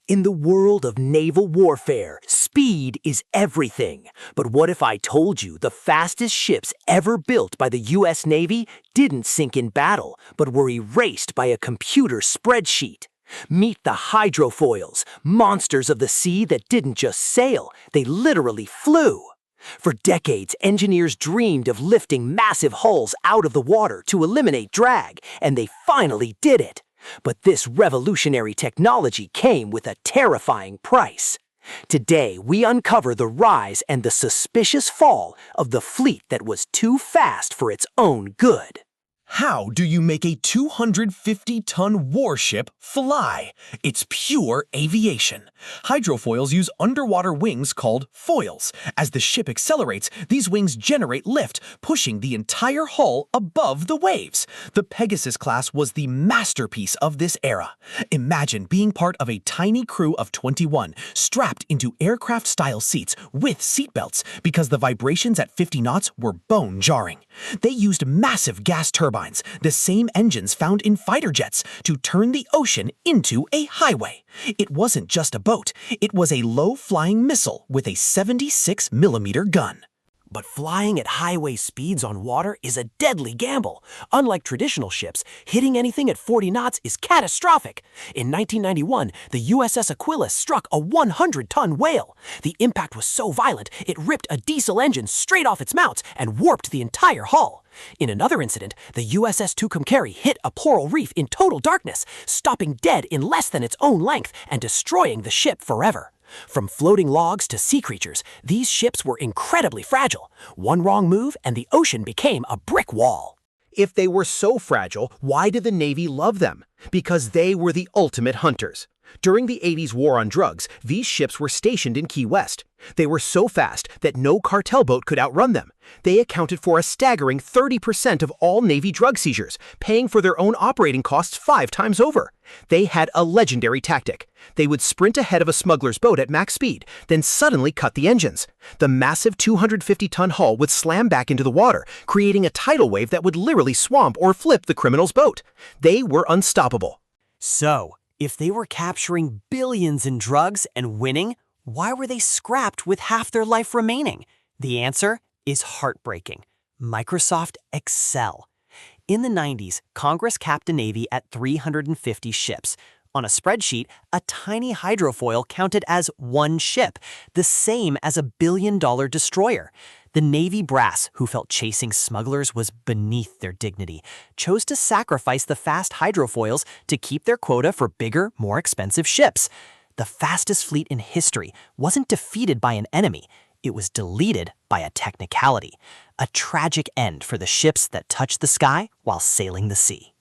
In the world of naval warfare, speed is everything. But what if I told you the fastest ships ever built by the US Navy didn't sink in battle, but were erased by a computer spreadsheet? Meet the hydrofoils, monsters of the sea that didn't just sail, they literally flew. For decades, engineers dreamed of lifting massive hulls out of the water to eliminate drag, and they finally did it. But this revolutionary technology came with a terrifying price. Today, we uncover the rise and the suspicious fall of the fleet that was too fast for its own good. How do you make a 250-ton warship fly? It's pure aviation. Hydrofoils use underwater wings called foils. As the ship accelerates, these wings generate lift, pushing the entire hull above the waves. The Pegasus class was the masterpiece of this era. Imagine being part of a tiny crew of 21, strapped into aircraft-style seats with seatbelts because the vibrations at 50 knots were bone-jarring. They used massive gas turbines, the same engines found in fighter jets, to turn the ocean into a highway. It wasn't just a boat, it was a low-flying missile with a 76mm gun. But flying at highway speeds on water is a deadly gamble. Unlike traditional ships, hitting anything at 40 knots is catastrophic. In 1991, the USS Aquila struck a 100-ton whale. The impact was so violent, it ripped a diesel engine straight off its mounts and warped the entire hull. In another incident, the USS Tucumcari hit a coral reef in total darkness, stopping dead in less than its own length and destroying the ship forever. From floating logs to sea creatures, these ships were incredibly fragile. One wrong move and the ocean became a brick wall. If they were so fragile, why did the Navy love them? Because they were the ultimate hunters. During the 80s war on drugs, these ships were stationed in Key West. They were so fast that no cartel boat could outrun them. They accounted for a staggering 30% of all Navy drug seizures, paying for their own operating costs 5 times over. They had a legendary tactic. They would sprint ahead of a smuggler's boat at max speed, then suddenly cut the engines. The massive 250-ton hull would slam back into the water, creating a tidal wave that would literally swamp or flip the criminal's boat. They were unstoppable. So, if they were capturing billions in drugs and winning, why were they scrapped with half their life remaining? The answer is heartbreaking. Microsoft Excel. In the 90s, Congress capped the Navy at 350 ships. On a spreadsheet, a tiny hydrofoil counted as one ship, the same as a billion-dollar destroyer. The Navy brass, who felt chasing smugglers was beneath their dignity, chose to sacrifice the fast hydrofoils to keep their quota for bigger, more expensive ships. The fastest fleet in history wasn't defeated by an enemy, it was deleted by a technicality. A tragic end for the ships that touched the sky while sailing the sea.